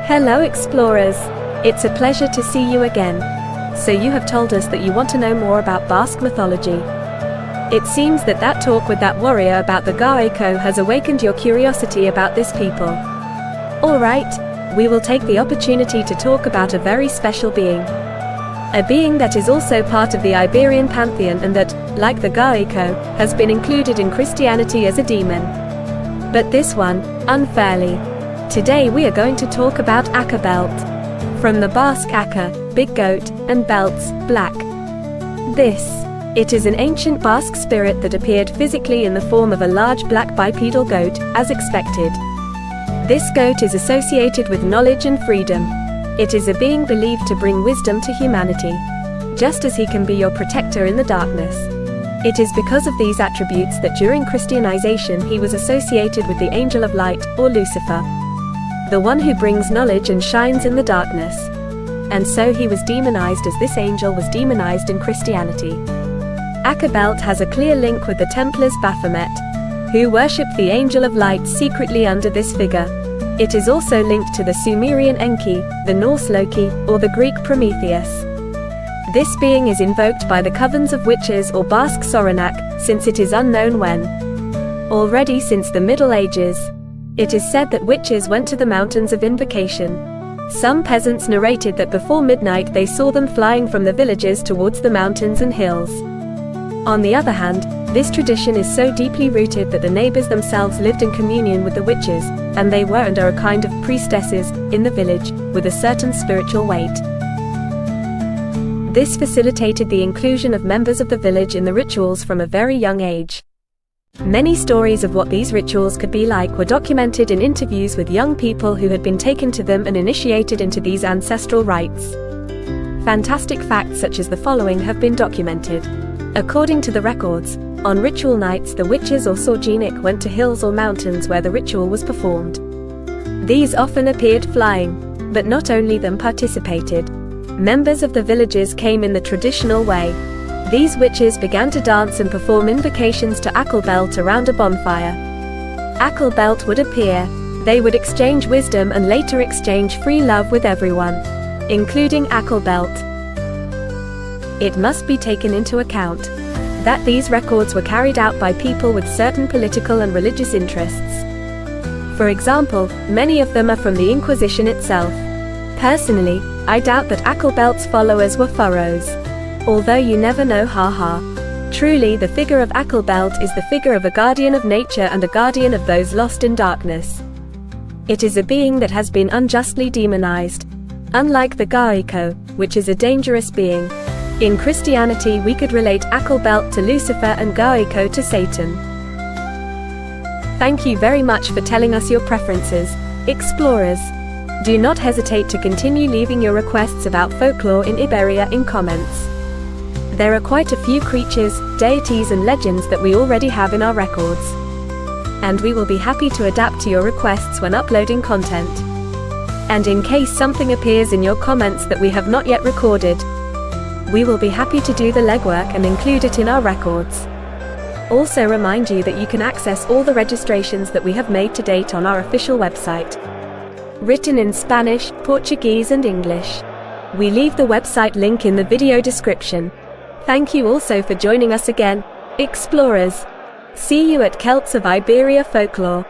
Hello explorers! It's a pleasure to see you again. So you have told us that you want to know more about Basque mythology. It seems that talk with that warrior about the Gaeko has awakened your curiosity about this people. Alright, we will take the opportunity to talk about a very special being. A being that is also part of the Iberian pantheon and that, like the Gaeko, has been included in Christianity as a demon. But this one, unfairly. Today we are going to talk about Akerbeltz. From the Basque aker, big goat, and beltz, black. It is an ancient Basque spirit that appeared physically in the form of a large black bipedal goat, as expected. This goat is associated with knowledge and freedom. It is a being believed to bring wisdom to humanity, just as he can be your protector in the darkness. It is because of these attributes that during Christianization he was associated with the angel of light, or Lucifer, the one who brings knowledge and shines in the darkness. And so he was demonized as this angel was demonized in Christianity. Akerbeltz has a clear link with the Templars Baphomet, who worship the angel of light secretly under this figure. It is also linked to the Sumerian Enki, the Norse Loki, or the Greek Prometheus. This being is invoked by the Covens of witches or Basque sorinak, since it is unknown when. Already since the Middle Ages, it is said that witches went to the mountains of invocation. Some peasants narrated that before midnight they saw them flying from the villages towards the mountains and hills. On the other hand, this tradition is so deeply rooted that the neighbors themselves lived in communion with the witches, and they were and are a kind of priestesses, in the village, with a certain spiritual weight. This facilitated the inclusion of members of the village in the rituals from a very young age. Many stories of what these rituals could be like were documented in interviews with young people who had been taken to them and initiated into these ancestral rites. Fantastic facts such as the following have been documented. According to the records, on ritual nights the witches or sorinak went to hills or mountains where the ritual was performed. These often appeared flying, but not only them participated. Members of the villages came in the traditional way. These witches began to dance and perform invocations to Akerbeltz around a bonfire. Akerbeltz would appear, they would exchange wisdom and later exchange free love with everyone, including Akerbeltz. It must be taken into account that these records were carried out by people with certain political and religious interests. For example, many of them are from the Inquisition itself. Personally, I doubt that Akerbeltz followers were furrows. Although you never know, haha. Truly, the figure of Akerbeltz is the figure of a guardian of nature and a guardian of those lost in darkness. It is a being that has been unjustly demonized. Unlike the Gaeko, which is a dangerous being. In Christianity we could relate Akerbeltz to Lucifer and Gaeko to Satan. Thank you very much for telling us your preferences, explorers. Do not hesitate to continue leaving your requests about folklore in Iberia in comments. There are quite a few creatures, deities and legends that we already have in our records. And we will be happy to adapt to your requests when uploading content. And in case something appears in your comments that we have not yet recorded, we will be happy to do the legwork and include it in our records. Also remind you that you can access all the registrations that we have made to date on our official website. Written in Spanish, Portuguese and English. We leave the website link in the video description. Thank you also for joining us again, explorers. See you at Celts of Iberia Folklore.